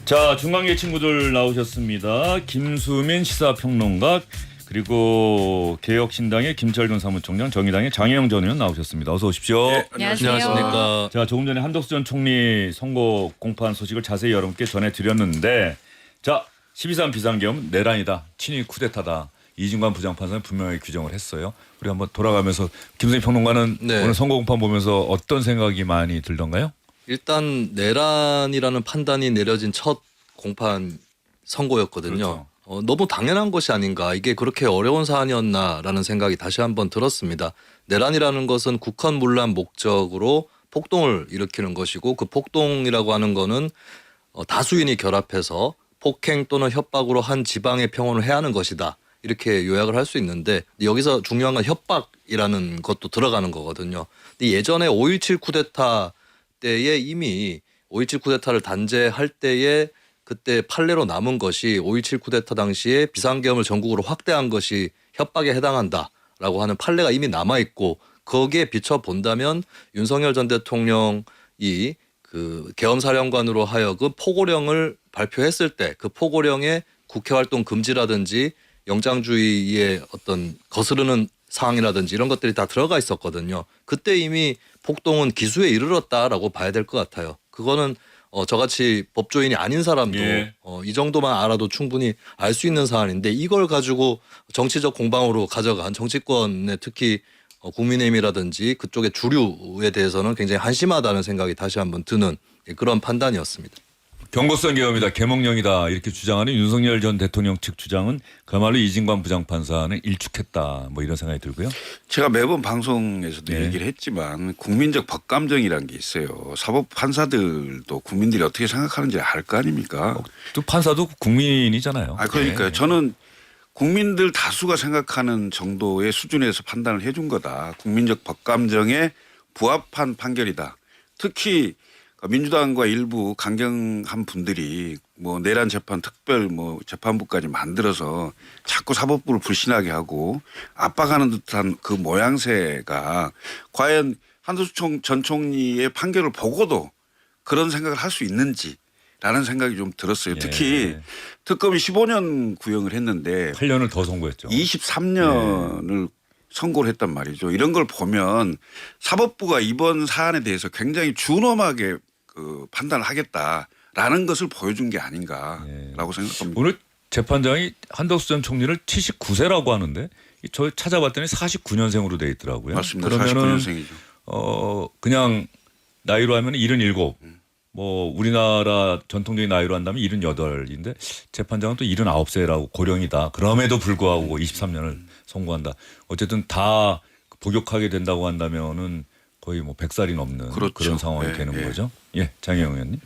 자, 중간계 친구들 나오셨습니다. 김수민 시사평론가 그리고 개혁신당의 김철근 사무총장, 정의당의 장혜영 전 의원 나오셨습니다. 어서 오십시오. 네, 안녕하십니까. 자, 조금 전에 한덕수 전 총리 선거 공판 소식을 자세히 여러분께 전해드렸는데, 자, 12.3 비상계엄 내란이다, 친위 쿠데타다, 이진관 부장판사는 분명히 규정을 했어요. 우리 한번 돌아가면서 김수민 평론가는 오늘 선거 공판 보면서 어떤 생각이 많이 들던가요? 일단 내란이라는 판단이 내려진 첫 공판 선고였거든요. 그렇죠. 너무 당연한 것이 아닌가, 이게 그렇게 어려운 사안이었나라는 생각이 다시 한번 들었습니다. 내란이라는 것은 국헌문란 목적으로 폭동을 일으키는 것이고, 그 폭동이라고 하는 거는 다수인이 결합해서 폭행 또는 협박으로 한 지방의 평온을 해하는 것이다, 이렇게 요약을 할 수 있는데, 여기서 중요한 건 협박이라는 것도 들어가는 거거든요. 근데 예전에 5.17 쿠데타 때에 이미 5.17 쿠데타를 단죄할 때에 그때 판례로 남은 것이 5.17 쿠데타 당시에 비상계엄을 전국으로 확대한 것이 협박에 해당한다라고 하는 판례가 이미 남아있고, 거기에 비춰 본다면 윤석열 전 대통령이 그 계엄사령관으로 하여금 포고령을 발표했을 때 그 포고령에 국회활동 금지라든지 영장주의의 어떤 거스르는 사항이라든지 이런 것들이 다 들어가 있었거든요. 그때 이미 폭동은 기수에 이르렀다라고 봐야 될 것 같아요. 그거는 저같이 법조인이 아닌 사람도 이 정도만 알아도 충분히 알 수 있는 사안인데, 이걸 가지고 정치적 공방으로 가져간 정치권의 특히 국민의힘이라든지 그쪽의 주류에 대해서는 굉장히 한심하다는 생각이 다시 한번 드는 그런 판단이었습니다. 경고성 계엄이다, 계몽령이다 이렇게 주장하는 윤석열 전 대통령 측 주장은 그야말로 이진관 부장판사는 일축했다, 뭐 이런 생각이 들고요. 제가 매번 방송에서도 얘기를 했지만 국민적 법감정이라는 게 있어요. 사법 판사들도 국민들이 어떻게 생각하는지 알 거 아닙니까? 또 판사도 국민이잖아요. 그러니까요. 저는 국민들 다수가 생각하는 정도의 수준에서 판단을 해준 거다. 국민적 법감정에 부합한 판결이다. 특히 민주당과 일부 강경한 분들이 뭐 내란 재판 특별 뭐 재판부까지 만들어서 자꾸 사법부를 불신하게 하고 압박하는 듯한 그 모양새가 과연 한덕수 전 총리의 판결을 보고도 그런 생각을 할 수 있는지라는 생각이 좀 들었어요. 특히 특검이 15년 구형을 했는데 8년을 더 선고했죠. 23년을 선고를 했단 말이죠. 이런 걸 보면 사법부가 이번 사안에 대해서 굉장히 준엄하게 그 판단을 하겠다라는 것을 보여준 게 아닌가라고 생각합니다. 오늘 재판장이 한덕수 전 총리를 79세라고 하는데 저 찾아봤더니 49년생으로 돼 있더라고요. 맞습니다. 그러면은 49년생이죠. 그냥 나이로 하면 77. 뭐 우리나라 전통적인 나이로 한다면 78인데 재판장은 또 79세라고 고령이다. 그럼에도 불구하고 23년을 선고한다. 어쨌든 다 복역하게 된다고 한다면은 거의 뭐 100살이 넘는 그렇죠. 그런 상황이 되는 거죠. 예, 장혜영 의원님.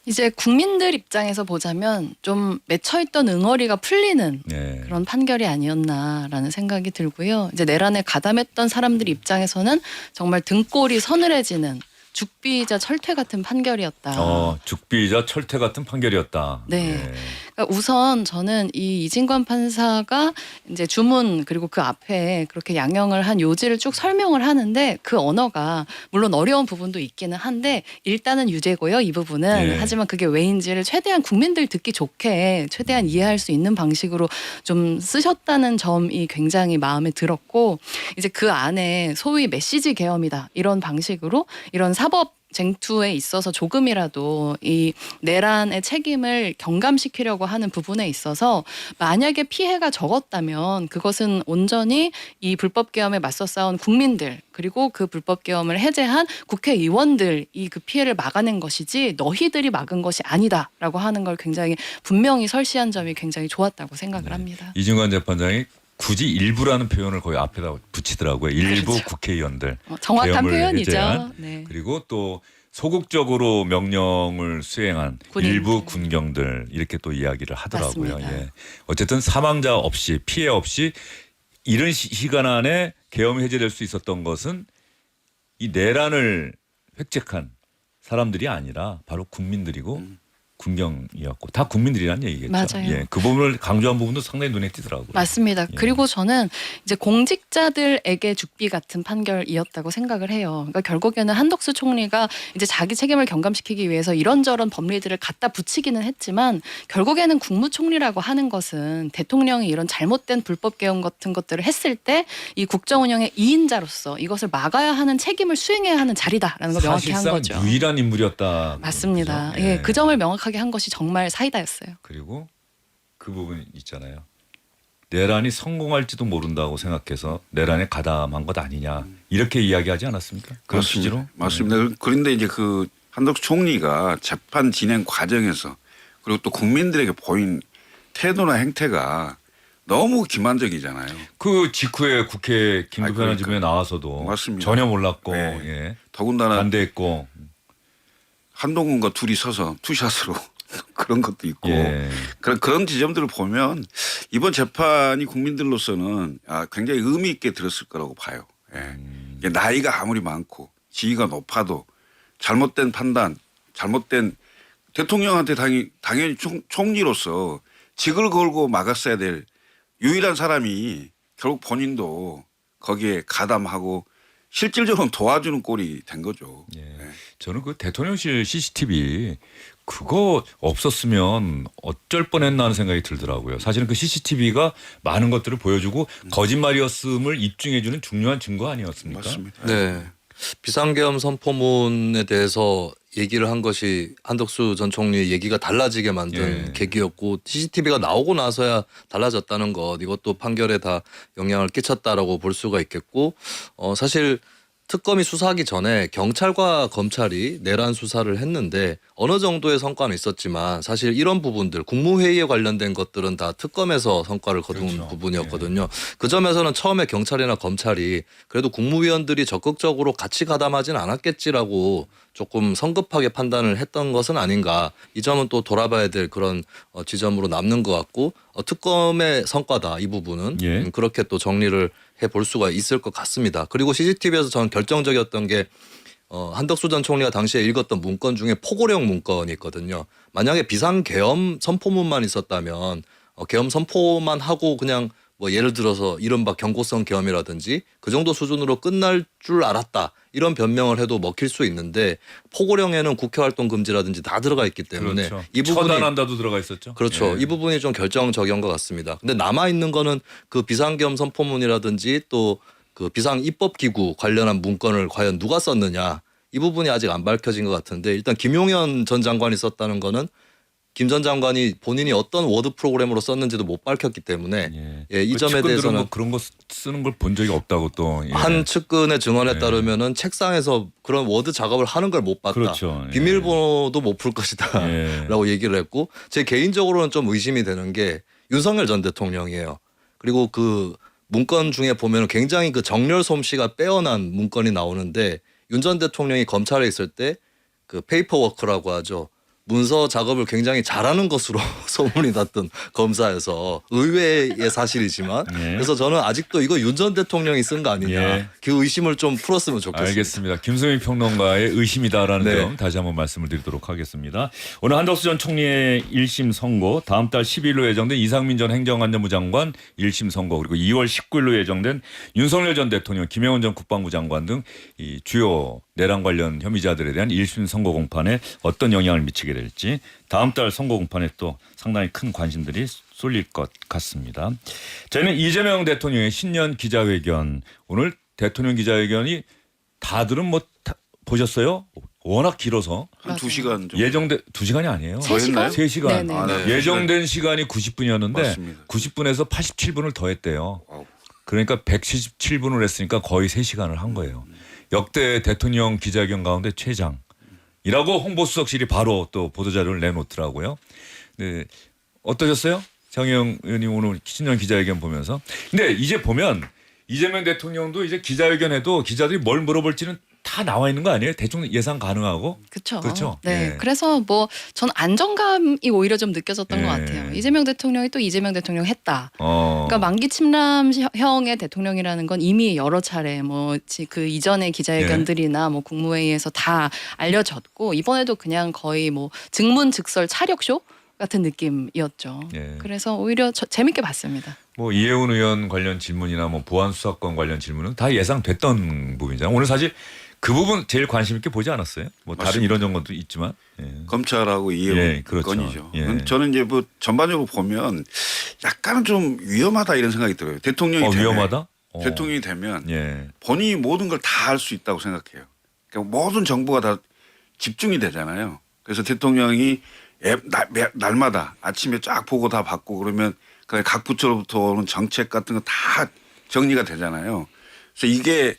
이제 국민들 입장에서 보자면 좀 맺혀있던 응어리가 풀리는 그런 판결이 아니었나라는 생각이 들고요. 이제 내란에 가담했던 사람들 입장에서는 정말 등골이 서늘해지는 죽비이자 철퇴 같은 판결이었다. 죽비이자 철퇴 같은 판결이었다. 네. 그러니까 우선 저는 이 이진관 판사가 이제 주문 그리고 그 앞에 그렇게 양형을 한 요지를 쭉 설명을 하는데, 그 언어가 물론 어려운 부분도 있기는 한데 일단은 유죄고요, 이 부분은. 하지만 그게 왜인지를 최대한 국민들 듣기 좋게 최대한 이해할 수 있는 방식으로 좀 쓰셨다는 점이 굉장히 마음에 들었고, 이제 그 안에 소위 메시지 계엄이다 이런 방식으로 이런 사법 쟁투에 있어서 조금이라도 이 내란의 책임을 경감시키려고 하는 부분에 있어서 만약에 피해가 적었다면 그것은 온전히 이 불법 계엄에 맞서 싸운 국민들, 그리고 그 불법 계엄을 해제한 국회의원들이 그 피해를 막아낸 것이지 너희들이 막은 것이 아니다라고 하는 걸 굉장히 분명히 설시한 점이 굉장히 좋았다고 생각을 합니다. 이진관 재판장이 굳이 일부라는 표현을 거의 앞에다 붙이더라고요. 일부 그렇죠. 국회의원들. 정확한 표현이죠. 해제한. 네. 그리고 또 소극적으로 명령을 수행한 군인들. 일부 군경들 이렇게 또 이야기를 하더라고요. 맞습니다. 예. 어쨌든 사망자 없이 피해 없이 이른 시간 안에 계엄이 해제될 수 있었던 것은 이 내란을 획책한 사람들이 아니라 바로 국민들이고 군경이었고 다 국민들이란 얘기겠죠. 맞아요. 예, 그 부분을 강조한 부분도 상당히 눈에 띄더라고요. 맞습니다. 예. 그리고 저는 이제 공직자들에게 죽비 같은 판결이었다고 생각을 해요. 그러니까 결국에는 한덕수 총리가 이제 자기 책임을 경감시키기 위해서 이런저런 법리들을 갖다 붙이기는 했지만 결국에는 국무총리라고 하는 것은 대통령이 이런 잘못된 불법 개헌 같은 것들을 했을 때 이 국정 운영의 2인자로서 이것을 막아야 하는 책임을 수행해야 하는 자리다라는 걸 명확히 한 사실상 거죠. 유일한 인물이었다. 맞습니다. 그죠? 예, 그 점을 명확하게 한 것이 정말 사이다였어요. 그리고 그 부분 있잖아요. 내란이 성공할지도 모른다고 생각해서 내란에 가담한 것 아니냐 이렇게 이야기하지 않았습니까? 그런 취지로? 네. 맞습니다. 그런데 이제 그 한덕수 총리가 재판 진행 과정에서 그리고 또 국민들에게 보인 태도나 행태가 너무 기만적이잖아요. 그 직후에 국회 긴급현안집에 그러니까. 나와서도 맞습니다. 전혀 몰랐고 네. 예. 더군다나 반대했고 한동훈과 둘이 서서 투샷으로 그런 것도 있고 예. 그런 지점들을 보면 이번 재판이 국민들로서는 굉장히 의미 있게 들었을 거라고 봐요. 예. 이게 나이가 아무리 많고 지위가 높아도 잘못된 판단, 잘못된 대통령한테 당연히 총리로서 직을 걸고 막았어야 될 유일한 사람이 결국 본인도 거기에 가담하고 실질적으로 도와주는 꼴이 된 거죠. 예. 예. 저는 그 대통령실 CCTV 그거 없었으면 어쩔 뻔했나 하는 생각이 들더라고요. 사실은 그 CCTV가 많은 것들을 보여주고 거짓말이었음을 입증해주는 중요한 증거 아니었습니까? 맞습니다. 네. 비상계엄 선포문에 대해서 얘기를 한 것이 한덕수 전 총리의 얘기가 달라지게 만든 예. 계기였고 CCTV가 나오고 나서야 달라졌다는 것 이것도 판결에 다 영향을 끼쳤다라고 볼 수가 있겠고 사실 특검이 수사하기 전에 경찰과 검찰이 내란 수사를 했는데 어느 정도의 성과는 있었지만 사실 이런 부분들 국무회의에 관련된 것들은 다 특검에서 성과를 거둔 그렇죠. 부분이었거든요. 그 점에서는 처음에 경찰이나 검찰이 그래도 국무위원들이 적극적으로 같이 가담하진 않았겠지라고 조금 성급하게 판단을 했던 것은 아닌가. 이 점은 또 돌아봐야 될 그런 지점으로 남는 것 같고 특검의 성과다 이 부분은 예. 그렇게 또 정리를 해볼 수가 있을 것 같습니다. 그리고 CCTV에서 저는 결정적이었던 게 한덕수 전 총리가 당시에 읽었던 문건 중에 포고령 문건이 있거든요. 만약에 비상계엄 선포문만 있었다면 계엄 선포만 하고 그냥 뭐 예를 들어서 이른바 경고성 계엄이라든지 그 정도 수준으로 끝날 줄 알았다. 이런 변명을 해도 먹힐 수 있는데 포고령에는 국회활동 금지라든지 다 들어가 있기 때문에 그렇죠. 이 부분이 처단한다도 들어가 있었죠. 그렇죠. 예. 이 부분이 좀 결정적인 것 같습니다. 근데 남아 있는 거는 그 비상계엄 선포문이라든지 또 그 비상 입법 기구 관련한 문건을 과연 누가 썼느냐 이 부분이 아직 안 밝혀진 것 같은데 일단 김용현 전 장관이 썼다는 거는 김 전 장관이 본인이 어떤 워드 프로그램으로 썼는지도 못 밝혔기 때문에 예. 이 그 점에 측근들은 대해서는 뭐 그런 거 쓰는 걸 본 적이 없다고 또 예. 한 측근의 증언에 예. 따르면은 책상에서 그런 워드 작업을 하는 걸 못 봤다. 그렇죠. 예. 비밀번호도 못 풀 것이다. 예. 라고 얘기를 했고 제 개인적으로는 좀 의심이 되는 게 윤석열 전 대통령이에요. 그리고 그 문건 중에 보면 굉장히 그 정렬 솜씨가 빼어난 문건이 나오는데 윤 전 대통령이 검찰에 있을 때 그 페이퍼워크라고 하죠. 문서 작업을 굉장히 잘하는 것으로 소문이 났던 검사여서 의외의 사실이지만 예. 그래서 저는 아직도 이거 윤 전 대통령이 쓴 거 아니냐 예. 그 의심을 좀 풀었으면 좋겠습니다. 알겠습니다. 김수민 평론가의 의심이다라는 네. 점 다시 한번 말씀을 드리도록 하겠습니다. 오늘 한덕수 전 총리의 1심 선고, 다음 달 10일로 예정된 이상민 전 행정안전부 장관 1심 선고, 그리고 2월 19일로 예정된 윤석열 전 대통령, 김영훈 전 국방부 장관 등 이 주요 내란 관련 혐의자들에 대한 1심 선고 공판에 어떤 영향을 미치게 될지 다음 달 선고 공판에 또 상당히 큰 관심들이 쏠릴 것 같습니다. 저희는 이재명 대통령의 신년 기자회견, 오늘 대통령 기자회견이 다들은 뭐 보셨어요? 워낙 길어서 한 맞아요. 2시간 정도. 예정된 2시간이 아니에요. 더 했나요? 3시간. 네네. 아, 네. 예정된 시간이 90분이었는데 맞습니다. 90분에서 87분을 더했대요. 와우. 그러니까 177분을 했으니까 거의 3시간을 한 거예요. 역대 대통령 기자회견 가운데 최장이라고 홍보수석실이 바로 또 보도자료를 내놓더라고요. 네. 어떠셨어요? 장혜영 의원님 오늘 신년 기자회견 보면서. 근데 이제 보면 이재명 대통령도 이제 기자회견에도 기자들이 뭘 물어볼지는 다 나와 있는 거 아니에요? 대충 예상 가능하고. 그렇죠. 그렇죠? 네. 예. 그래서 뭐 전 안정감이 오히려 좀 느껴졌던 예. 것 같아요. 이재명 대통령이 또 이재명 대통령 했다. 어. 그러니까 만기 침람형의 대통령이라는 건 이미 여러 차례 뭐 그 이전의 기자회견들이나 뭐 국무회의에서 다 알려졌고 이번에도 그냥 거의 뭐 증문즉설 차력쇼 같은 느낌이었죠. 예. 그래서 오히려 재밌게 봤습니다. 뭐 이해운 의원 관련 질문이나 뭐 보안 수사권 관련 질문은 다 예상됐던 부분이잖아요. 오늘 사실 그 부분 제일 관심 있게 보지 않았어요. 뭐 다른 맞습니다. 이런 정도도 있지만. 예. 검찰하고 이해운 예, 그렇죠. 건이죠. 예. 저는 이제 뭐 전반적으로 보면 약간은 좀 위험하다 이런 생각이 들어요. 대통령이 되면, 위험하다? 대통령이 되면 예. 본인이 모든 걸 다 할 수 있다고 생각해요. 그러니까 모든 정보가 다 집중이 되잖아요. 그래서 대통령이 날마다 아침에 쫙 보고 다 받고 그러면 각 부처로부터 오는 정책 같은 거 다 정리가 되잖아요. 그래서 이게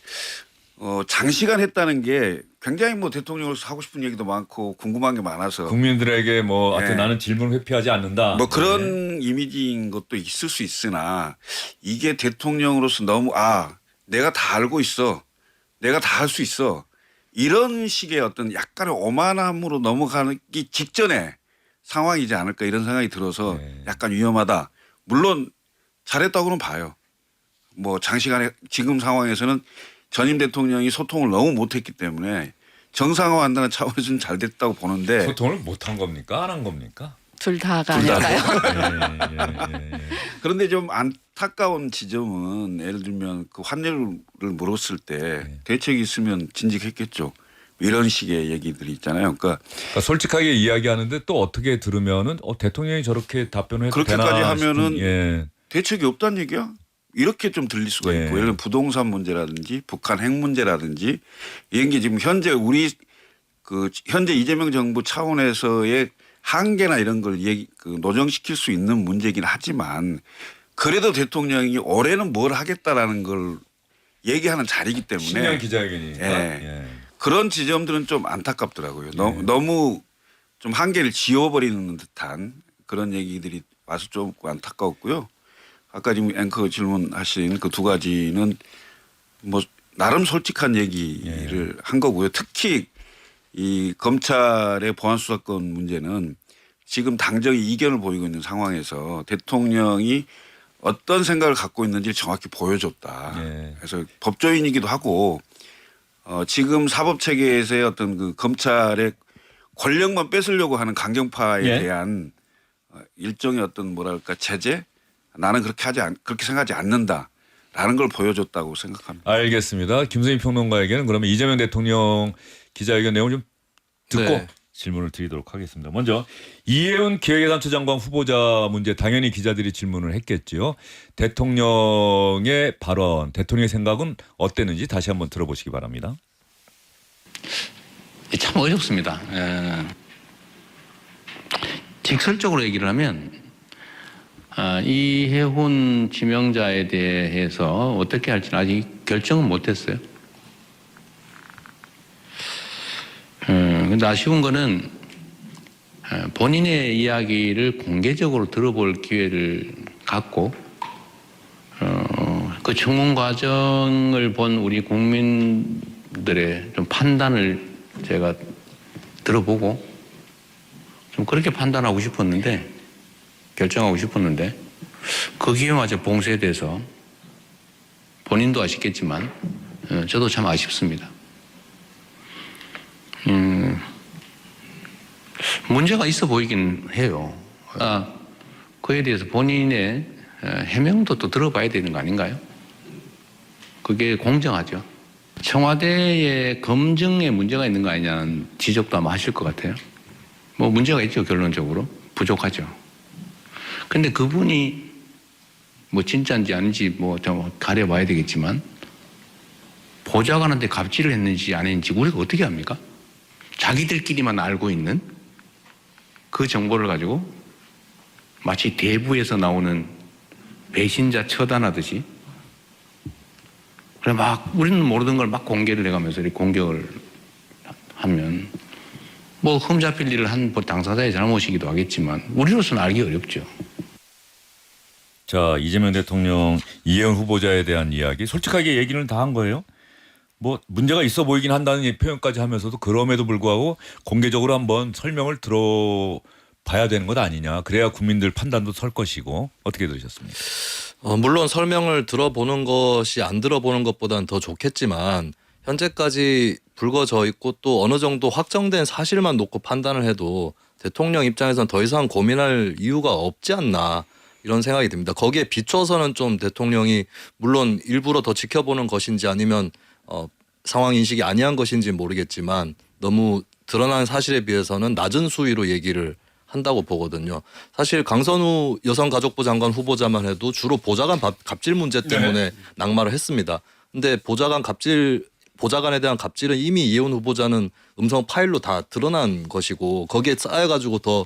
장시간 했다는 게 굉장히 뭐 대통령으로서 하고 싶은 얘기도 많고 궁금한 게 많아서 국민들에게 뭐 하여튼 예. 나는 질문을 회피하지 않는다. 뭐 그런 이미지인 것도 있을 수 있으나 이게 대통령으로서 너무 내가 다 알고 있어. 내가 다 할 수 있어. 이런 식의 어떤 약간의 오만함으로 넘어가기 직전에 상황이지 않을까 이런 생각이 들어서 네. 약간 위험하다. 물론 잘했다고는 봐요. 뭐 장시간에 지금 상황에서는 전임 대통령이 소통을 너무 못했기 때문에 정상화한다는 차원에서는 잘 됐다고 보는데 소통을 못한 겁니까? 안 한 겁니까? 둘 다가 둘 다. 아닐까요? 예. 그런데 좀 안타까운 지점은 예를 들면 그 환율을 물었을 때 네. 대책이 있으면 진즉했겠죠. 이런 식의 얘기들이 있잖아요. 그러니까 그러니까 솔직하게 이야기하는데 또 어떻게 들으면은 대통령이 저렇게 답변을 해도 그렇게까지 되나 하면은 싶은, 예. 대책이 없다는 얘기야? 이렇게 좀 들릴 수가 예. 있고 예를 들면 부동산 문제라든지 북한 핵 문제라든지 이런 게 지금 현재 현재 이재명 정부 차원에서의 한계나 이런 걸 노정시킬 수 있는 문제긴 하지만 그래도 대통령이 올해는 뭘 하겠다라는 걸 얘기하는 자리이기 때문에 신년 기자회견이니까. 예. 예. 그런 지점들은 좀 안타깝더라고요. 예. 너무 좀 한계를 지워버리는 듯한 그런 얘기들이 와서 좀 안타까웠고요. 아까 지금 앵커 질문하신 그 두 가지는 뭐 나름 솔직한 얘기를 한 거고요. 특히 이 검찰의 보안 수사권 문제는 지금 당정이 이견을 보이고 있는 상황에서 대통령이 어떤 생각을 갖고 있는지를 정확히 보여줬다. 예. 그래서 법조인이기도 하고 지금 사법 체계에서의 어떤 그 검찰의 권력만 뺏으려고 하는 강경파에 예. 대한 일종의 어떤 뭐랄까 제재 나는 그렇게 생각하지 않는다라는 걸 보여줬다고 생각합니다. 알겠습니다. 김선희 평론가에게는 그러면 이재명 대통령 기자회견 내용을 좀 듣고 네. 질문을 드리도록 하겠습니다. 먼저 이해운 기획예산처장관 후보자 문제 당연히 기자들이 질문을 했겠지요. 대통령의 발언, 대통령의 생각은 어땠는지 다시 한번 들어보시기 바랍니다. 참 어렵습니다. 직설적으로 얘기를 하면 이해훈 지명자에 대해서 어떻게 할지는 아직 결정은 못했어요. 근데 아쉬운 거는 본인의 이야기를 공개적으로 들어볼 기회를 갖고 그 청문 과정을 본 우리 국민들의 좀 판단을 제가 들어보고 좀 그렇게 판단하고 싶었는데 결정하고 싶었는데 그 기회마저 봉쇄돼서 본인도 아쉽겠지만 저도 참 아쉽습니다. 문제가 있어 보이긴 해요. 그에 대해서 본인의 해명도 또 들어봐야 되는 거 아닌가요? 그게 공정하죠. 청와대의 검증에 문제가 있는 거 아니냐는 지적도 아마 하실 것 같아요. 뭐 문제가 있죠, 결론적으로. 부족하죠. 근데 그분이 뭐 진짜인지 아닌지 뭐 좀 가려봐야 되겠지만 보좌관한테 갑질을 했는지 안 했는지 우리가 어떻게 합니까? 자기들끼리만 알고 있는 그 정보를 가지고 마치 대부에서 나오는 배신자 처단하듯이 그래 막 우리는 모르는 걸 막 공개를 해가면서 이렇게 공격을 하면 뭐 흠잡힐 일을 한 당사자의 잘못이기도 하겠지만 우리로서는 알기 어렵죠. 자, 이재명 대통령 이해운 후보자에 대한 이야기 솔직하게 얘기는 다 한 거예요. 뭐 문제가 있어 보이긴 한다는 이 표현까지 하면서도 그럼에도 불구하고 공개적으로 한번 설명을 들어봐야 되는 것 아니냐. 그래야 국민들 판단도 설 것이고. 어떻게 들으셨습니까? 물론 설명을 들어보는 것이 안 들어보는 것보다는 더 좋겠지만 현재까지 불거져 있고 또 어느 정도 확정된 사실만 놓고 판단을 해도 대통령 입장에서는 더 이상 고민할 이유가 없지 않나 이런 생각이 듭니다. 거기에 비춰서는 좀 대통령이 물론 일부러 더 지켜보는 것인지 아니면 상황 인식이 아니한 것인지 모르겠지만 너무 드러난 사실에 비해서는 낮은 수위로 얘기를 한다고 보거든요. 사실 강선우 여성가족부 장관 후보자만 해도 주로 보좌관 갑질 문제 때문에 낙마를 했습니다. 근데 보좌관에 대한 갑질은 이미 이혜원 후보자는 음성 파일로 다 드러난 것이고 거기에 쌓여가지고 더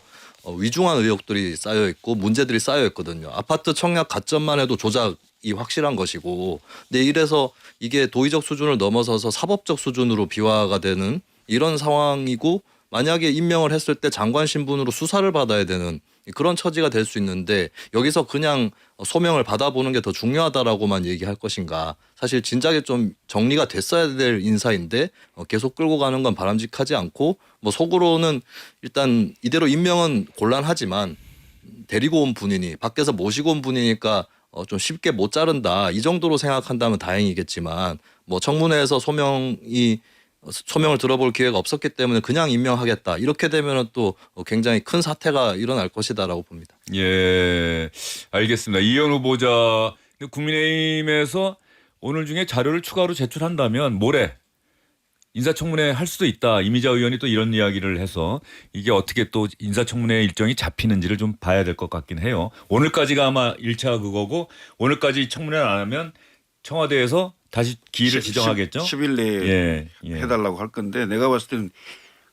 위중한 의혹들이 쌓여 있고 문제들이 쌓여 있거든요. 아파트 청약 가점만 해도 조작이 확실한 것이고, 근데 이래서 이게 도의적 수준을 넘어서서 사법적 수준으로 비화가 되는 이런 상황이고, 만약에 임명을 했을 때 장관 신분으로 수사를 받아야 되는 그런 처지가 될 수 있는데 여기서 그냥 소명을 받아보는 게 더 중요하다라고만 얘기할 것인가. 사실 진작에 좀 정리가 됐어야 될 인사인데 계속 끌고 가는 건 바람직하지 않고, 뭐 속으로는 일단 이대로 임명은 곤란하지만 데리고 온 분이니 밖에서 모시고 온 분이니까 좀 쉽게 못 자른다 이 정도로 생각한다면 다행이겠지만, 뭐 청문회에서 소명을 들어볼 기회가 없었기 때문에 그냥 임명하겠다 이렇게 되면은 또 굉장히 큰 사태가 일어날 것이다라고 봅니다. 예, 알겠습니다. 이혜원 후보자 국민의힘에서 오늘 중에 자료를 추가로 제출한다면 모레 인사청문회 할 수도 있다. 이미자 의원이 또 이런 이야기를 해서 이게 어떻게 또 인사청문회 일정이 잡히는지를 좀 봐야 될 것 같긴 해요. 오늘까지가 아마 1차 그거고 오늘까지 청문회를 안 하면 청와대에서 다시 기일을 지정하겠죠. 10일 내에 해달라고 할 건데 내가 봤을 때는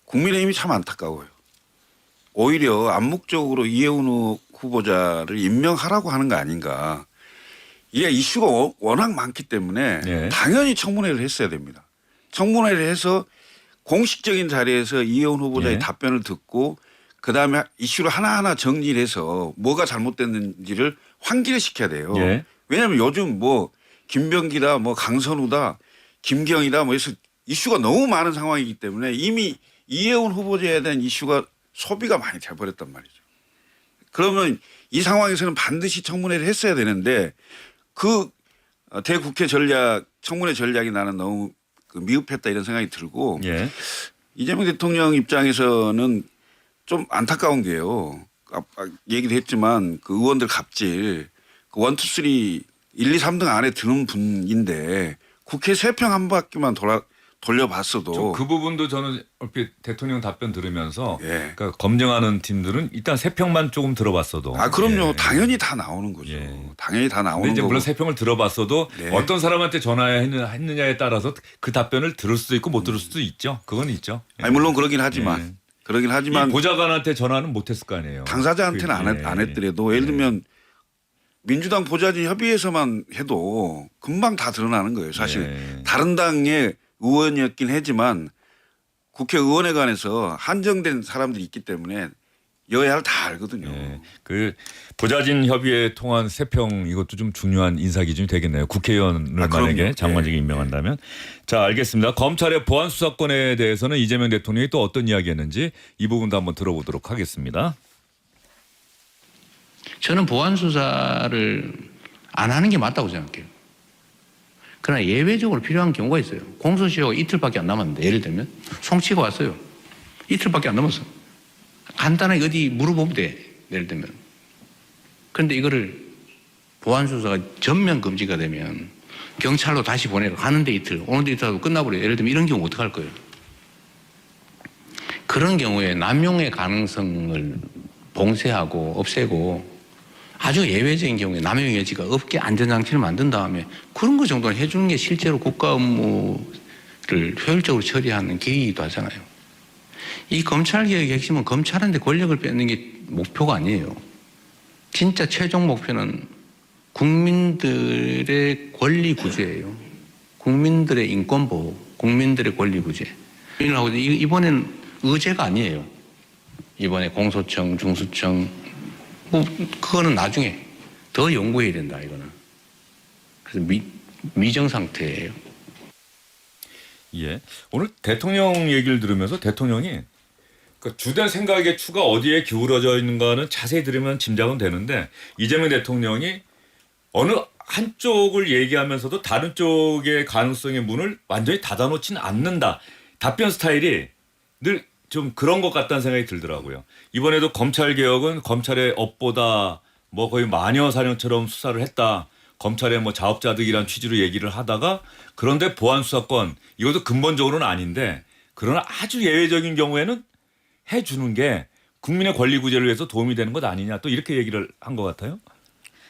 국민의힘이 참 안타까워요. 오히려 암묵적으로 이혜원 후보자를 임명하라고 하는 거 아닌가. 이게 이슈가 워낙 많기 때문에 당연히 청문회를 했어야 됩니다. 청문회를 해서 공식적인 자리에서 이혜원 후보자의 답변을 듣고 그다음에 이슈를 하나하나 정리를 해서 뭐가 잘못됐는지를 환기시켜야 돼요. 왜냐하면 요즘 뭐 김병기다 뭐 강선우다 김경이다 뭐 해서 이슈가 너무 많은 상황이기 때문에 이미 이혜원 후보자에 대한 이슈가 소비가 많이 돼버렸단 말이죠. 그러면 이 상황에서는 반드시 청문회를 했어야 되는데 그 대국회 전략 청문회 전략이 나는 너무 미흡했다 이런 생각이 들고 이재명 대통령 입장에서는 좀 안타까운 게요. 아까 얘기도 했지만 그 의원들 갑질 그 1, 2, 3 1, 2, 3등 안에 드는 분인데 국회 3평 한 바퀴만 돌려봤어도 그 부분도 저는 얼핏 대통령 답변 들으면서 그러니까 검증하는 팀들은 일단 3평만 조금 들어봤어도 그럼요. 당연히 다 나오는 거죠. 당연히 다 나오는 근데 이제 거고. 물론 3평을 들어봤어도 어떤 사람한테 전화했느냐에 따라서 그 답변을 들을 수도 있고 못 들을 수도 있죠. 그건 있죠. 아니 물론 그러긴 하지만 이 보좌관한테 전화는 못했을 거 아니에요. 당사자한테는 안 했더라도 예를 들면 민주당 보좌진 협의회에서만 해도 금방 다 드러나는 거예요. 사실 다른 당의 의원이었긴 하지만 국회의원회관에서 한정된 사람들이 있기 때문에 여야를 다 알거든요. 그 보좌진 협의회 통한 3평 이것도 좀 중요한 인사 기준이 되겠네요. 국회의원을 만약에 장관직에 임명한다면. 자, 알겠습니다. 검찰의 보안 수사권에 대해서는 이재명 대통령이 또 어떤 이야기했는지 이 부분도 한번 들어보도록 하겠습니다. 저는 보안 수사를 안 하는 게 맞다고 생각해요. 그러나 예외적으로 필요한 경우가 있어요. 공소시효가 이틀밖에 안 남았는데 예를 들면 송치가 왔어요. 이틀밖에 안 남았어. 간단하게 어디 물어보면 돼. 예를 들면. 그런데 이거를 보안 수사가 전면 금지가 되면 경찰로 다시 보내라. 가는데 이틀, 오는데 이틀 하고 끝나버려요. 예를 들면 이런 경우 어떡할 거예요? 그런 경우에 남용의 가능성을 봉쇄하고 없애고 아주 예외적인 경우에 남용의 여지가 없게 안전장치를 만든 다음에 그런 거 정도는 해주는 게 실제로 국가 업무를 효율적으로 처리하는 계기이기도 하잖아요. 이 검찰개혁의 핵심은 검찰한테 권력을 뺏는 게 목표가 아니에요. 진짜 최종 목표는 국민들의 권리 구제예요. 국민들의 인권 보호, 국민들의 권리 구제. 이번에는 의제가 아니에요. 이번에 공소청, 중수청 뭐 그거는 나중에 더 연구해야 된다 이거는. 그래서 미정 상태예요. 예. 오늘 대통령 얘기를 들으면서 대통령이 그 주된 생각의 추가 어디에 기울어져 있는가는 자세히 들으면 짐작은 되는데 이재명 대통령이 어느 한쪽을 얘기하면서도 다른 쪽의 가능성의 문을 완전히 닫아놓지는 않는다. 답변 스타일이 늘 좀 그런 것 같다는 생각이 들더라고요. 이번에도 검찰 개혁은 검찰의 업보다 뭐 거의 마녀 사냥처럼 수사를 했다. 검찰의 뭐 자업자득이란 취지로 얘기를 하다가 그런데 보안 수사권 이것도 근본적으로는 아닌데 그러나 아주 예외적인 경우에는 해주는 게 국민의 권리 구제를 위해서 도움이 되는 것 아니냐 또 이렇게 얘기를 한 것 같아요.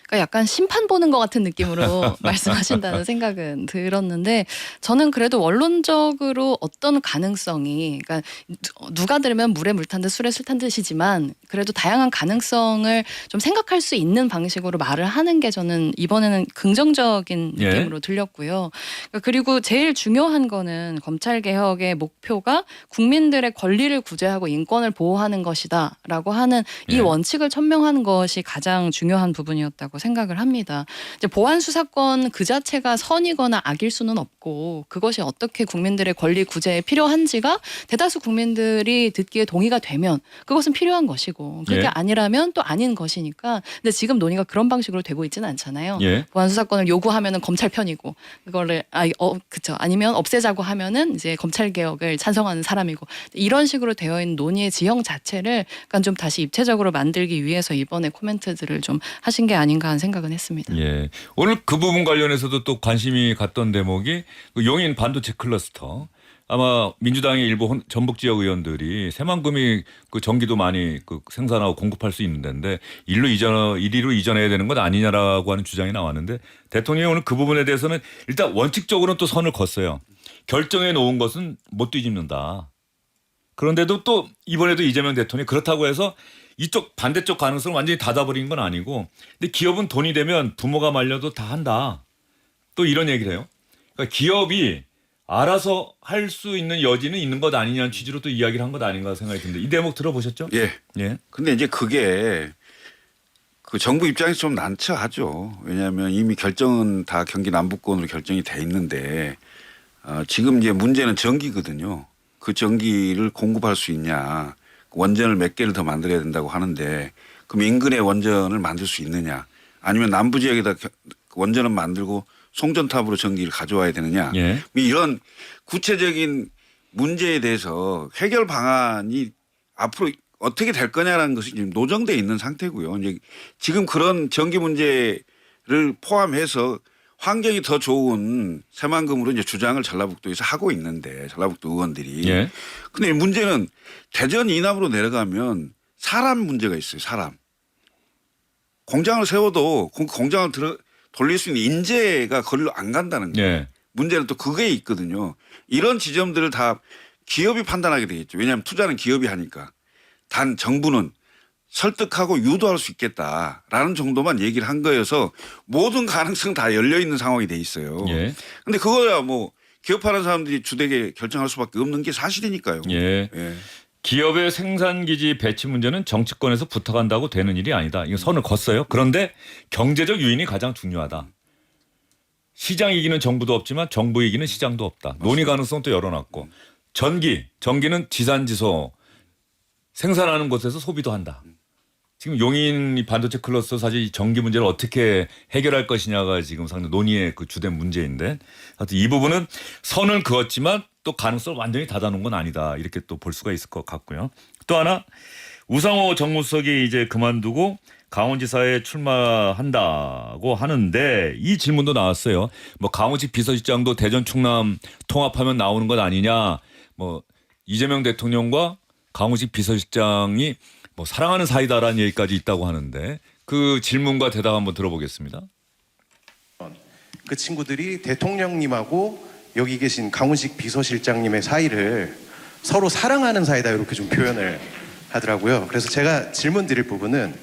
그러니까 약간 심판 보는 것 같은 느낌으로 말씀하신다는 생각은 들었는데 저는 그래도 원론적으로 어떤 가능성이 그러니까 누가 들으면 물에 물 탄 듯 술에 술 탄 듯이지만 그래도 다양한 가능성을 좀 생각할 수 있는 방식으로 말을 하는 게 저는 이번에는 긍정적인 느낌으로 들렸고요. 그리고 제일 중요한 거는 검찰 개혁의 목표가 국민들의 권리를 구제하고 인권을 보호하는 것이다라고 하는 이 원칙을 천명하는 것이 가장 중요한 부분이었다고 생각을 합니다. 이제 보안 수사권 그 자체가 선이거나 악일 수는 없고 그것이 어떻게 국민들의 권리 구제에 필요한지가 대다수 국민들이 듣기에 동의가 되면 그것은 필요한 것이고 그렇게 아니라면 또 아닌 것이니까. 근데 지금 논의가 그런 방식으로 되고 있지는 않잖아요. 보안 수사권을 요구하면은 검찰 편이고 그거를 그쵸 아니면 없애자고 하면은 이제 검찰 개혁을 찬성하는 사람이고 이런 식으로 되어 있는 논의의 지형 자체를 약간 좀 다시 입체적으로 만들기 위해서 이번에 코멘트들을 좀 하신 게 아닌가 하는 생각은 했습니다. 예. 오늘 그 부분 관련해서도 또 관심이 갔던 대목이 그 용인 반도체 클러스터. 아마 민주당의 일부 전북 지역 의원들이 새만금이 그 전기도 많이 그 생산하고 공급할 수 있는 데인데 이리로 이전해야 되는 것 아니냐라고 하는 주장이 나왔는데 대통령이 오늘 그 부분에 대해서는 일단 원칙적으로는 또 선을 걷어요. 결정해 놓은 것은 못 뒤집는다. 그런데도 또 이번에도 이재명 대통령이 그렇다고 해서 이쪽 반대쪽 가능성을 완전히 닫아버린 건 아니고 근데 기업은 돈이 되면 부모가 말려도 다 한다. 또 이런 얘기를 해요. 그러니까 기업이 알아서 할 수 있는 여지는 있는 것 아니냐는 취지로 또 이야기를 한 것 아닌가 생각이 드는데 이 대목 들어보셨죠? 예. 예. 근데 이제 그게 그 정부 입장에서 좀 난처하죠. 왜냐하면 이미 결정은 다 경기 남부권으로 결정이 돼 있는데 지금 이제 문제는 전기거든요. 그 전기를 공급할 수 있냐. 원전을 몇 개를 더 만들어야 된다고 하는데 그럼 인근에 원전을 만들 수 있느냐. 아니면 남부 지역에다 원전을 만들고 송전탑으로 전기를 가져와야 되느냐. 예. 이런 구체적인 문제에 대해서 해결 방안이 앞으로 어떻게 될 거냐라는 것이 지금 노정돼 있는 상태고요. 이제 지금 그런 전기 문제를 포함해서 환경이 더 좋은 새만금으로 이제 주장을 전라북도에서 하고 있는데 전라북도 의원들이. 예. 근데 문제는 대전 이남으로 내려가면 사람 문제가 있어요. 사람. 공장을 세워도 공장을 돌릴 수 있는 인재가 거리로 안 간다는 거예요. 예. 문제는 또 그게 있거든요. 이런 지점들을 다 기업이 판단하게 되겠죠. 왜냐하면 투자는 기업이 하니까. 단 정부는 설득하고 유도할 수 있겠다라는 정도만 얘기를 한 거여서 모든 가능성 다 열려 있는 상황이 돼 있어요. 예. 근데 그거야 뭐 기업하는 사람들이 주되게 결정할 수밖에 없는 게 사실이니까요. 예. 예. 기업의 생산기지 배치 문제는 정치권에서 부탁한다고 되는 일이 아니다. 이거 선을 걷어요. 그런데 경제적 유인이 가장 중요하다. 시장 이기는 정부도 없지만 정부 이기는 시장도 없다. 논의 가능성도 열어놨고 전기는 지산지소 생산하는 곳에서 소비도 한다. 지금 용인 반도체 클러스터 사실 전기 문제를 어떻게 해결할 것이냐가 지금 상당히 논의의 그 주된 문제인데 하여튼 이 부분은 선을 그었지만 또 가능성을 완전히 닫아놓은 건 아니다. 이렇게 또 볼 수가 있을 것 같고요. 또 하나 우상호 정무수석이 이제 그만두고 강원지사에 출마한다고 하는데 이 질문도 나왔어요. 뭐 강원시 비서실장도 대전 충남 통합하면 나오는 것 아니냐. 뭐 이재명 대통령과 강원시 비서실장이 뭐 사랑하는 사이다라는 얘기까지 있다고 하는데 그 질문과 대답 한번 들어보겠습니다. 그 친구들이 대통령님하고 여기 계신 강훈식 비서실장님의 사이를 서로 사랑하는 사이다 이렇게 좀 표현을 하더라고요. 그래서 제가 질문 드릴 부분은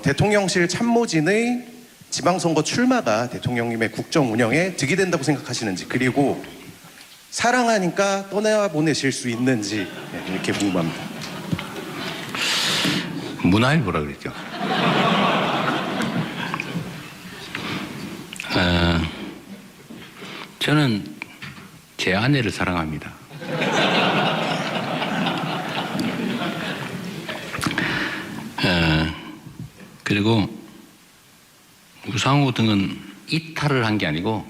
대통령실 참모진의 지방선거 출마가 대통령님의 국정 운영에 득이 된다고 생각하시는지 그리고 사랑하니까 떠나보내실 수 있는지 이렇게 궁금합니다. 문화일보라 그랬죠. 저는 제 아내를 사랑합니다. 그리고 우상호 등은 이탈을 한 게 아니고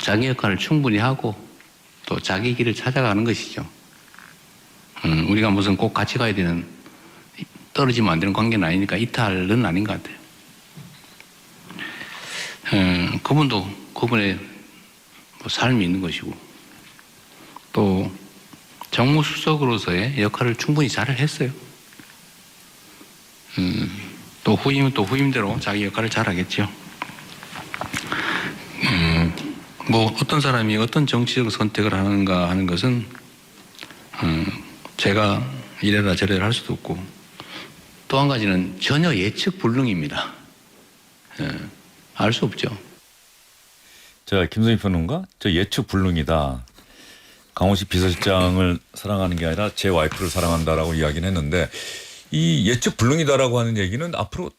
자기 역할을 충분히 하고 또 자기 길을 찾아가는 것이죠. 우리가 무슨 꼭 같이 가야 되는 떨어지면 안 되는 관계는 아니니까 이탈은 아닌 것 같아요. 그분도 그분의 뭐 삶이 있는 것이고 또 정무수석으로서의 역할을 충분히 잘 했어요. 또 후임은 또 후임대로 자기 역할을 잘 하겠죠. 뭐 어떤 사람이 어떤 정치적 선택을 하는가 하는 것은 제가 이래라 저래라 할 수도 없고 또 한 가지는 전혀 예측 불능입니다. 알 수 없죠. 자, 김성희 평론가, 저 예측 불능이다. 강원식 비서실장을 사랑하는 게 아니라 제 와이프를 사랑한다라고 이야기는 했는데 이 예측 불능이다라고 하는 얘기는 앞으로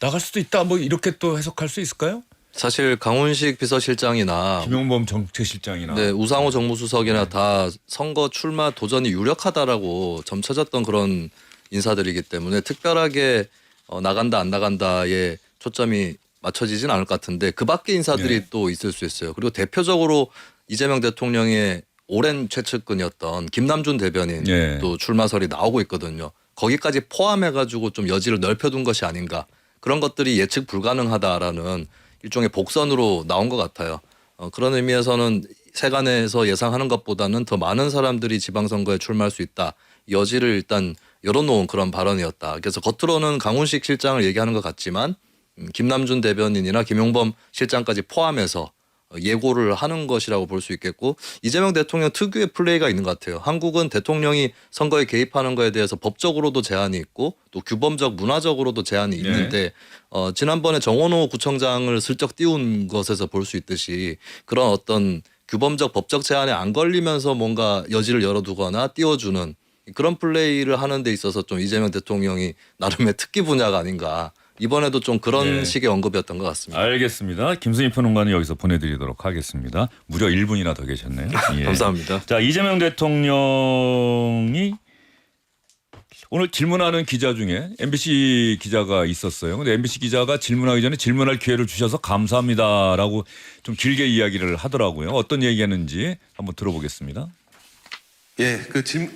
나갈 수도 있다 뭐 이렇게 또 해석할 수 있을까요? 사실 강훈식 비서실장이나 김용범 정책실장이나 네, 우상호 정무수석이나 다 선거 출마 도전이 유력하다라고 점쳐졌던 그런 인사들이기 때문에 특별하게 나간다 안 나간다에 초점이 맞춰지진 않을 것 같은데 그 밖에 인사들이 네. 또 있을 수 있어요. 그리고 대표적으로 이재명 대통령의 오랜 최측근이었던 김남준 대변인 네. 또 출마설이 나오고 있거든요. 거기까지 포함해가지고 좀 여지를 넓혀둔 것이 아닌가. 그런 것들이 예측 불가능하다라는 일종의 복선으로 나온 것 같아요. 그런 의미에서는 세간에서 예상하는 것보다는 더 많은 사람들이 지방선거에 출마할 수 있다. 여지를 일단 열어놓은 그런 발언이었다. 그래서 겉으로는 강훈식 실장을 얘기하는 것 같지만 김남준 대변인이나 김용범 실장까지 포함해서 예고를 하는 것이라고 볼 수 있겠고 이재명 대통령 특유의 플레이가 있는 것 같아요. 한국은 대통령이 선거에 개입하는 거에 대해서 법적으로도 제한이 있고 또 규범적 문화적으로도 제한이 있는데 지난번에 정원호 구청장을 슬쩍 띄운 것에서 볼 수 있듯이 그런 어떤 규범적 법적 제한에 안 걸리면서 뭔가 여지를 열어두거나 띄워주는 그런 플레이를 하는 데 있어서 좀 이재명 대통령이 나름의 특기 분야가 아닌가. 이번에도 좀 그런 네. 식의 언급이었던 것 같습니다. 알겠습니다. 김승희 평론가는 여기서 보내드리도록 하겠습니다. 무려 1분이나 더 계셨네요. 예. 감사합니다. 자, 이재명 대통령이 오늘 질문하는 기자 중에 MBC 기자가 있었어요. 근데 MBC 기자가 질문하기 전에 질문할 기회를 주셔서 감사합니다라고 좀 길게 이야기를 하더라고요. 어떤 얘기했는지 한번 들어보겠습니다. 예,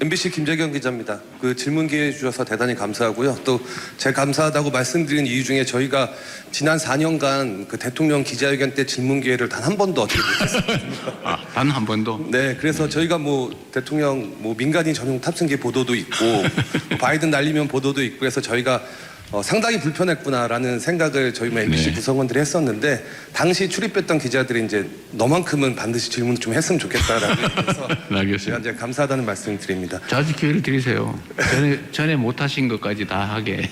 MBC 김재경 기자입니다. 그 질문 기회 주셔서 대단히 감사하고요. 또 제가 감사하다고 말씀드린 이유 중에 저희가 지난 4년간 그 대통령 기자회견 때 질문 기회를 단 한 번도 얻지 못했습니다. 단 한 번도. 네, 그래서 저희가 뭐 대통령 뭐 민간인 전용 탑승기 보도도 있고 뭐 바이든 날리면 보도도 있고 해서 저희가 상당히 불편했구나라는 생각을 저희 MBC 네. 구성원들이 했었는데 당시 출입했던 기자들이 이제 너만큼은 반드시 질문 좀 했으면 좋겠다라고 해서 알겠습니다. 제가 이제 감사하다는 말씀 드립니다. 자주 기회를 드리세요. 전에 못하신 것까지 다 하게.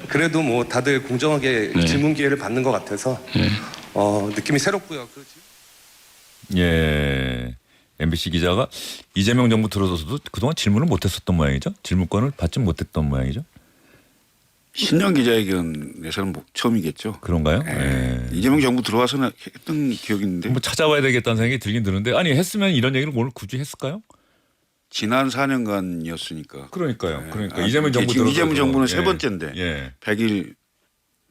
그래도 뭐 다들 공정하게 네. 질문 기회를 받는 것 같아서 네. 느낌이 새롭고요. 예. MBC 기자가 이재명 정부 들어서도 그동안 질문을 못했었던 모양이죠. 질문권을 받지 못했던 모양이죠. 신년 기자회견에서는 처음이겠죠. 그런가요? 예. 예. 이재명 정부 들어와서는 했던 기억이 있는데 뭐 찾아봐야 되겠다는 생각이 들긴 드는데 아니 했으면 이런 얘기를 오늘 굳이 했을까요? 지난 4년간이었으니까. 그러니까요. 예. 그러니까 이재명 정부 지금 이재명 들어서도. 정부는 예. 세 번째인데 예. 100일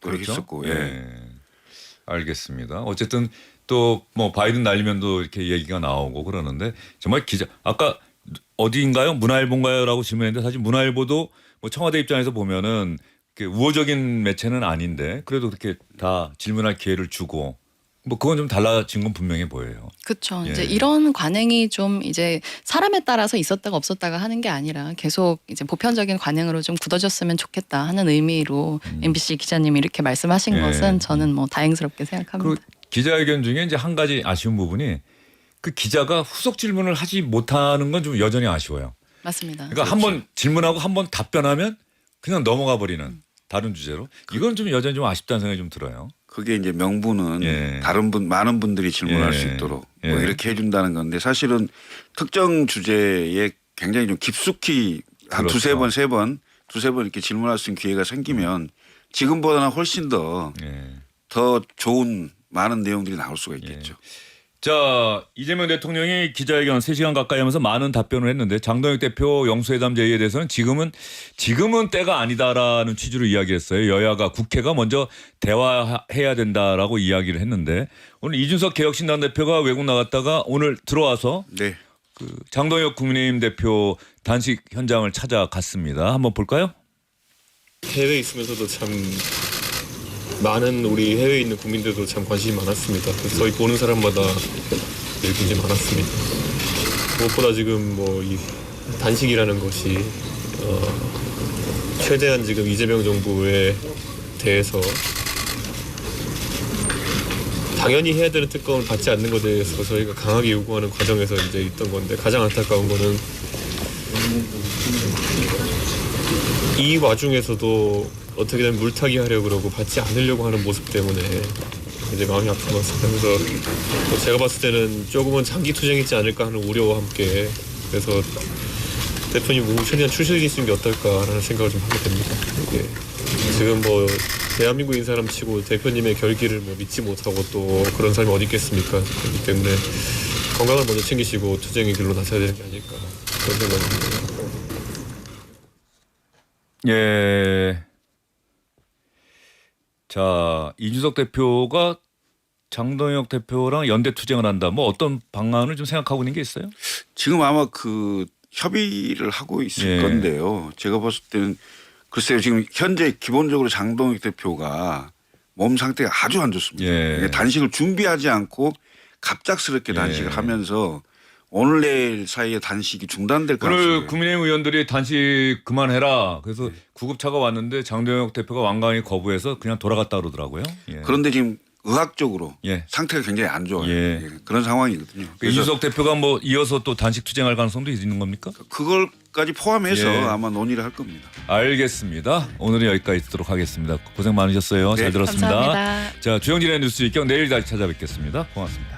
그렇죠? 했었고. 예. 예. 알겠습니다. 어쨌든 또 뭐 바이든 날리면도 이렇게 얘기가 나오고 그러는데 정말 기자 아까 어디인가요? 문화일보인가요라고 질문했는데 사실 문화일보도 뭐 청와대 입장에서 보면은 우호적인 매체는 아닌데 그래도 그렇게 다 질문할 기회를 주고 뭐 그건 좀 달라진 건 분명해 보여요. 그렇죠. 예. 이제 이런 관행이 좀 이제 사람에 따라서 있었다가 없었다가 하는 게 아니라 계속 이제 보편적인 관행으로 좀 굳어졌으면 좋겠다 하는 의미로 MBC 기자님이 이렇게 말씀하신 예. 것은 저는 뭐 다행스럽게 생각합니다. 그 기자회견 중에 이제 한 가지 아쉬운 부분이 그 기자가 후속 질문을 하지 못하는 건 좀 여전히 아쉬워요. 맞습니다. 그러니까 한 번 질문하고 한 번 답변하면 그냥 넘어가 버리는 다른 주제로 이건 좀 여전히 좀 아쉽다는 생각이 좀 들어요. 그게 이제 명분은 예. 많은 분들이 질문할 예. 수 있도록 예. 뭐 이렇게 해준다는 건데 사실은 특정 주제에 굉장히 좀 깊숙이 한 그렇죠. 두세 번 이렇게 질문할 수 있는 기회가 생기면 지금보다는 훨씬 더 예. 좋은 많은 내용들이 나올 수가 있겠죠. 자, 이재명 대통령이 기자회견 3시간 가까이 하면서 많은 답변을 했는데 장동혁 대표 영수회담 제의에 대해서는 지금은 때가 아니다라는 취지로 이야기했어요. 여야가 국회가 먼저 대화해야 된다라고 이야기를 했는데 오늘 이준석 개혁신당 대표가 외국 나갔다가 오늘 들어와서 네. 그 장동혁 국민의힘 대표 단식 현장을 찾아갔습니다. 한번 볼까요? 해외에 있으면서도 참 많은 우리 해외에 있는 국민들도 참 관심이 많았습니다. 그래서 저희 보는 사람마다 늘 굉장히 많았습니다. 무엇보다 지금 뭐 이 단식이라는 것이 최대한 지금 이재명 정부에 대해서 당연히 해야 되는 특검을 받지 않는 것에 대해서 저희가 강하게 요구하는 과정에서 이제 있던 건데 가장 안타까운 거는 이 와중에서도 어떻게든 물타기 하려고 그러고 받지 않으려고 하는 모습 때문에 이제 마음이 아프면서 그래서 제가 봤을 때는 조금은 장기 투쟁이지 않을까 하는 우려와 함께 그래서 대표님 최대한 출실이 있는 게 어떨까라는 생각을 좀 하게 됩니다. 이게 지금 뭐 대한민국인 사람 치고 대표님의 결기를 뭐 믿지 못하고 또 그런 사람이 어디 있겠습니까? 그렇기 때문에 건강을 먼저 챙기시고 투쟁의 길로 나서야 되는 게 아닐까 그런 생각입니다. 예. 자, 이준석 대표가 장동혁 대표랑 연대 투쟁을 한다. 뭐 어떤 방안을 좀 생각하고 있는 게 있어요? 지금 아마 그 협의를 하고 있을 예. 건데요. 제가 봤을 때는 글쎄요. 지금 현재 기본적으로 장동혁 대표가 몸 상태가 아주 안 좋습니다. 예. 단식을 준비하지 않고 갑작스럽게 단식을 예. 하면서 오늘 내일 사이에 단식이 중단될 오늘 가능성이 국민의힘 의원들이 단식 그만해라. 그래서 구급차가 왔는데 장동혁 대표가 완강히 거부해서 그냥 돌아갔다 그러더라고요. 예. 그런데 지금 의학적으로 예. 상태가 굉장히 안 좋아요. 예. 예, 그런 상황이거든요. 그래서 이준석 대표가 뭐 이어서 또 단식 투쟁할 가능성도 있는 겁니까? 그걸까지 포함해서 예. 아마 논의를 할 겁니다. 알겠습니다. 오늘은 여기까지 듣도록 하겠습니다. 고생 많으셨어요. 네. 잘 들었습니다. 감사합니다. 자, 주영진의 뉴스 일경 내일 다시 찾아뵙겠습니다. 고맙습니다.